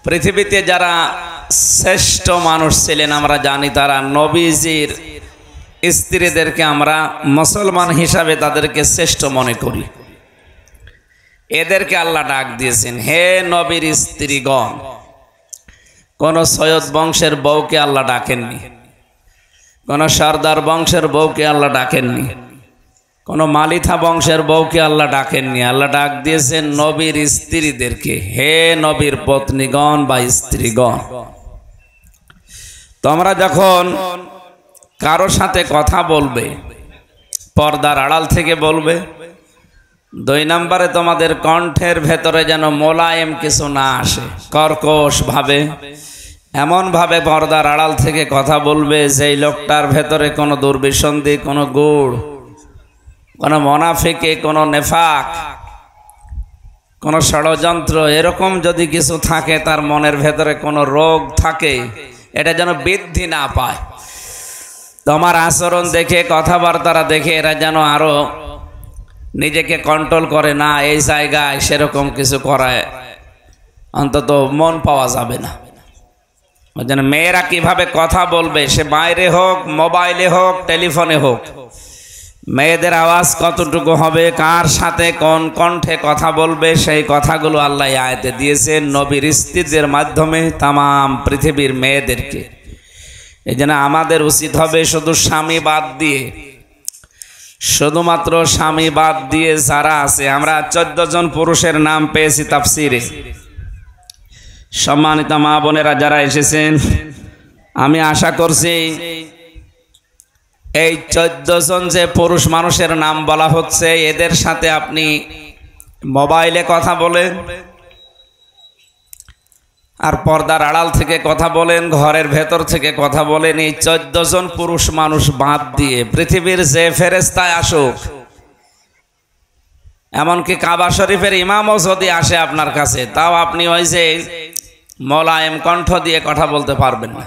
পৃথিবীতে যারা শ্রেষ্ঠ মানুষ ছিলেন আমরা জানি, তারা নবীজির স্ত্রীদেরকে আমরা মুসলমান হিসাবে তাদেরকে শ্রেষ্ঠ মনে করি। এদেরকে আল্লাহ ডাক দিয়েছেন, হে নবীর স্ত্রীগণ। কোন সৈয়দ বংশের বউকে আল্লাহ ডাকেননি, কোন সর্দার বংশের বউকে আল্লাহ ডাকেননি, কোন মালিথা বংশের বউকে আল্লাহ ডাকেননি। আল্লাহ ডাক দিয়েছেন নবীর স্ত্রীদেরকে, হে নবীর পত্নীগণ বা স্ত্রীগণ। তোমরা যখন কারো সাথে কথা বলবে পর্দার আড়াল থেকে বলবে। 2 নম্বরে তোমাদের কণ্ঠের ভেতরে যেন মোলায়েম কিছু না আসে, কর্কশ ভাবে এমন ভাবে পর্দার আড়াল থেকে কথা বলবে যেই লোকটার ভেতরে কোনো দুর্বিসন্ধি, কোনো গুড়, কোনো মুনাফিকি, কোনো নেফাক, কোনো ষড়যন্ত্র এরকম যদি কিছু থাকে, তার মনের ভেতরে কোনো রোগ থাকে, এটা যেন বৃদ্ধি না পায়। তোমার আচরণ দেখে, কথাবার্তা দেখে এরা যেন আরো নিজেকে কন্ট্রোল করে না, এই জায়গায় সেরকম কিছু করায় অন্তত মন পাওয়া যাবে না। যেন মেয়েরা কিভাবে কথা বলবে, সে বাইরে হোক, মোবাইলে হোক, টেলিফোনে হোক, মেয়েদের আওয়াজ কতটুকু হবে, কার সাথে কোন কণ্ঠে কথা বলবে, সেই কথাগুলো আল্লাহ আয়াতে দিয়েছেন নবীর স্ত্রীদের মাধ্যমে তামাম পৃথিবীর মেয়েদেরকে। এই জন্য আমাদের উচিত হবে শুধু স্বামী বাদ দিয়ে, শুধুমাত্র স্বামী বাদ দিয়ে যারা আছে, আমরা 14 জন পুরুষের নাম পেয়েছি তাফসিরে। সম্মানিত মা বোনেরা যারা এসেছেন, আমি আশা করছি এই 14 জন যে পুরুষ মানুষের নাম বলা হচ্ছে, এদের সাথে আপনি মোবাইলে কথা বলেন, আর পর্দার আড়াল থেকে কথা বলেন, ঘরের ভেতর থেকে কথা বলেন। এই 14 জন পুরুষ মানুষ বাদ দিয়ে পৃথিবীর যে ফেরেশতায় আসুক, এমনকি কাবা শরীফের ইমামও যদি আসে আপনার কাছে, তাও আপনি ওই যে মোলায়েম কণ্ঠ দিয়ে কথা বলতে পারবেন না।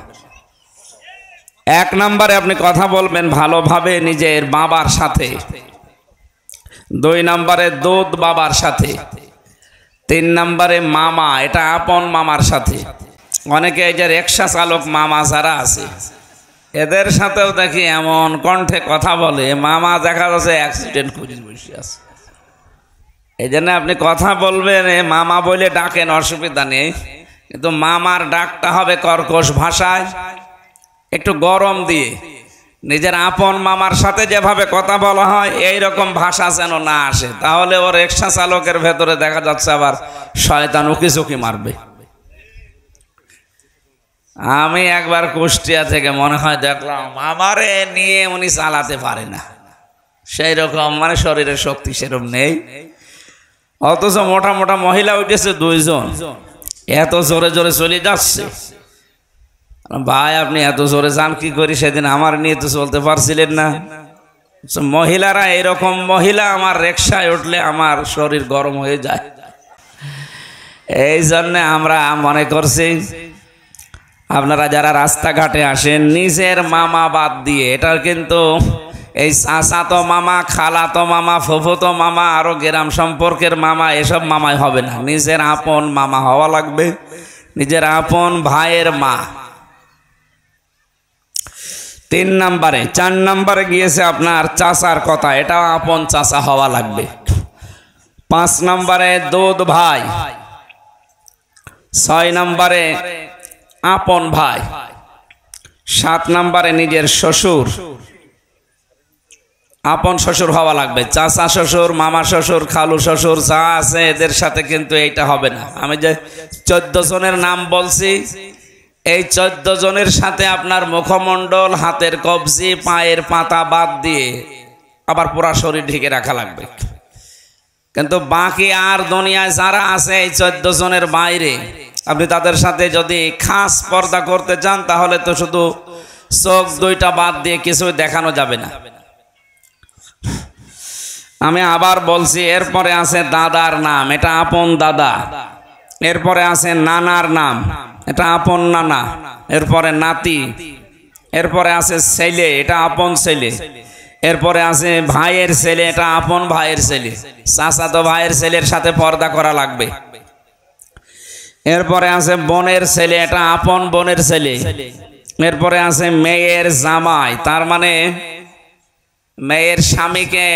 1 নম্বরে আপনি কথা বলবেন ভালোভাবে নিজের বাবার সাথে, 2 নম্বরে দুধ বাবার সাথে, 3 নম্বরে মামা, এটা আপন মামার সাথে। অনেকে এই যে রিক্সা চালক মামা যারা আছে, এদের সাথেও দেখি এমন কণ্ঠে কথা বলে, মামা দেখা যাচ্ছে অ্যাক্সিডেন্ট করে বসে আছে। এই জন্য আপনি কথা বলবেন, মামা বলে ডাকেন, অসুবিধা নেই, কিন্তু মামার ডাকটা হবে কর্কশ ভাষায়, একটু গরম দিয়ে। নিজের আপন মামার সাথে যেভাবে কথা বলা হয় এই রকম ভাষা যেন না আসে, তাহলে ওর রিক্সা চালকের ভেতরে দেখা যাচ্ছে আবার শয়তান উকি ঝুঁকি মারবে। আমি একবার কুষ্টিয়া থেকে মনে হয় দেখলাম, আমারে নিয়ে উনি চালাতে পারে না, সেই রকম মানে শরীরের শক্তি সেরকম নেই, অথচ মোটা মোটা মহিলা উঠেছে 2 জন, এত জোরে জোরে চলে যাচ্ছে। ভাই আপনি এত জোরে যান কি করি, সেদিন আমার নিয়ে তো চলতে পারছিলেন না। মহিলারা এরকম মহিলা আমার রিকশায় উঠলে আমার শরীর গরম হয়ে যায়। এই জন্য আমরা মনে করছি আপনারা যারা রাস্তাঘাটে আসেন, নিজের মামা বাদ দিয়ে, এটা কিন্তু এই চাচাতো মামা, খালাতো মামা, ফুফুতো মামা, আরো গ্রাম সম্পর্কের মামা, এসব মামাই হবে না, নিজের আপন মামা হওয়া লাগবে, নিজের আপন ভাইয়ের মা। 3 নম্বরে, 4 নম্বরে গিয়েছে আপনার চাচার কথা, এটাও আপন চাচা হওয়া লাগবে। 5 নম্বরে দুধ ভাই, 6 নম্বরে আপন ভাই, 7 নম্বরে নিজের শ্বশুর, আপন শ্বশুর হওয়া লাগবে। চাচা শ্বশুর, মামা শ্বশুর, খালু শ্বশুর যা আছে এদের সাথে কিন্তু এইটা হবে না। আমি যে 14 জনের নাম বলছি, এই 14 জনের সাথে আপনার মুখমণ্ডল, হাতের কবজি, পায়ের পাতা বাদ দিয়ে আবার পুরা শরীর ঢেকে রাখা লাগবে। কিন্তু বাকি আর দুনিয়ায় যারা আছে এই 14 জনের বাইরে, আপনি তাদের সাথে যদি খাস পর্দা করতে চান, তাহলে তো শুধু চোখ 2টা বাদ দিয়ে কিছুই দেখানো যাবে না। আমি আবার বলছি, এরপরে আছে দাদার নাম, এটা আপন দাদা। এরপরে আছে নানার নাম, এটা আপন নানা। এরপরে নাতি, এরপরে আছে ছেলে, এটা আপন ছেলে। এরপরে আছে ভাইয়ের ছেলে, এটা আপন ভাইয়ের ছেলে। চাচাতো ভাইয়ের ছেলের সাথে পর্দা করা লাগবে। এরপরে আছে বোনের ছেলে, এটা আপন বোনের ছেলে। এরপরে আছে মেয়ের জামাই, তার মানে মেয়ের স্বামীকে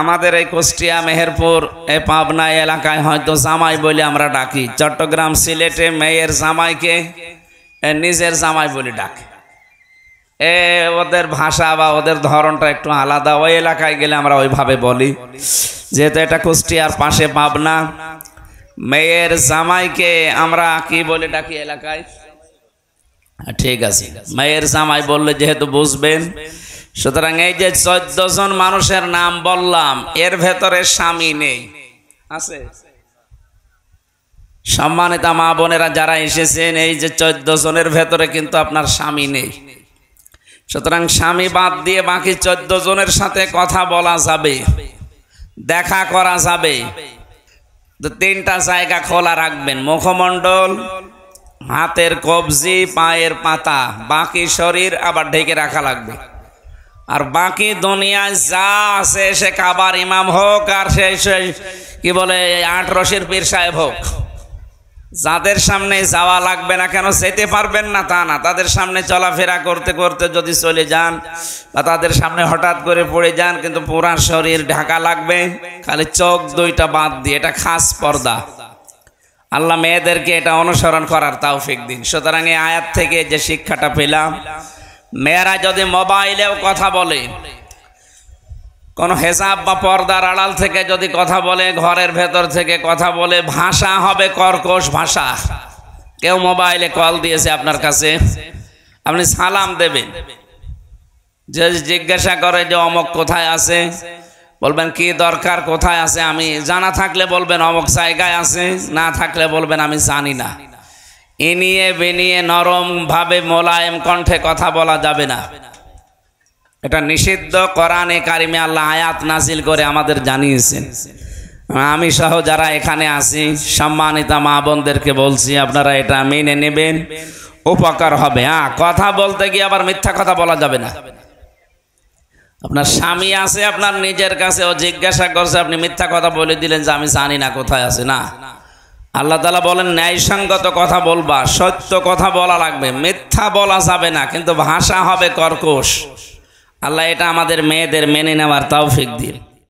আমাদের এই কুষ্টিয়া, মেহেরপুর, এই পাবনা এলাকায় হয়তো জামাই বলে আমরা ডাকি। চট্টগ্রাম, সিলেটে মেয়ের জামাইকে নিজের জামাই বলে ডাকে। ওদের ভাষা বা ওদের ধরনটা একটু আলাদা। ওই এলাকায় গেলে আমরা ওইভাবে বলি। যেহেতু এটা কুষ্টিয়ার পাশে পাবনা, মেয়ের জামাইকে আমরা কি বলে ডাকি এলাকায়? ঠিক আছে, মেয়ের জামাই বললে যেহেতু বুঝবেন, সুতরাং এই যে 14 জন মানুষের নাম বললাম, এর ভেতরে স্বামী নেই, আছে? সম্মানিতা মা বোনেরা যারা এসেছেন, এই যে 14 জনের ভেতরে কিন্তু আপনার স্বামী নেই। সুতরাং স্বামী বাদ দিয়ে বাকি 14 জনের সাথে কথা বলা যাবে, দেখা করা যাবে। তো 3টা জায়গা খোলা রাখবেন: মুখমণ্ডল, হাতের কবজি, পায়ের পাতা, বাকি শরীর আবার ঢেকে রাখা লাগবে। আর বাকি দুনিয়ায় যা আছে, সে কাবার ইমাম হোক আর সে কি বলে 8 রশির পীর সাহেব হোক, যাদের সামনে যাওয়া লাগবে না কেন, যেতে পারবেন না তা না, তাদের সামনে চলাফেরা করতে করতে যদি চলে যান বা তাদের সামনে হঠাৎ করে পড়ে যান, কিন্তু পুরা শরীর ঢাকা লাগবে, খালি চোখ 2টা বাদ দিয়ে। এটা খাস পর্দা। আল্লাহ মেয়েদেরকে এটা অনুসরণ করার তৌফিক দিন। সুতরাং এই আয়াত থেকে যে শিক্ষাটা পেলাম, মেয়েরা যদি মোবাইলেও কথা বলে, কোন হেজাব বা পর্দার আড়াল থেকে যদি কথা বলে, ঘরের ভেতর থেকে কথা বলে, ভাষা হবে কর্কশ ভাষা। কেউ মোবাইলে কল দিয়েছে আপনার কাছে, আপনি সালাম দেবেন, যে জিজ্ঞাসা করে যে অমুক কোথায় আছে, বলবেন কি দরকার, কোথায় আছে, আমি জানা থাকলে বলবেন অমুক জায়গায় আছে, না থাকলে বলবেন আমি জানি না। ইনিয়ে বিনিয়ে নরম ভাবে মোলায়েম কণ্ঠে কথা বলা যাবে না, এটা নিষিদ্ধ। কোরআনে কারিমে আল্লাহ আয়াত নাজিল করে আমাদের জানিয়েছেন। আমি সহ যারা এখানে আছি, সম্মানিতা মা বোনদেরকে বলছি, আপনারা এটা মেনে নেবেন, উপকার হবে। হ্যাঁ, কথা বলতে গিয়ে আবার মিথ্যা কথা বলা যাবে না। আপনার স্বামী আছে আপনার নিজের কাছে, ও জিজ্ঞাসা করছে, আপনি মিথ্যা কথা বলে দিলেন যে আমি জানি না কোথায় আছে। না, আল্লাহ তাআলা বলেন ন্যায়সঙ্গত কথা বলবা, সত্য কথা বলা লাগবে, মিথ্যা বলা যাবে না, কিন্তু ভাষা হবে কর্কশ। আল্লাহ এটা আমাদের মেয়েদের মেনে নেওয়ার তৌফিক দিন।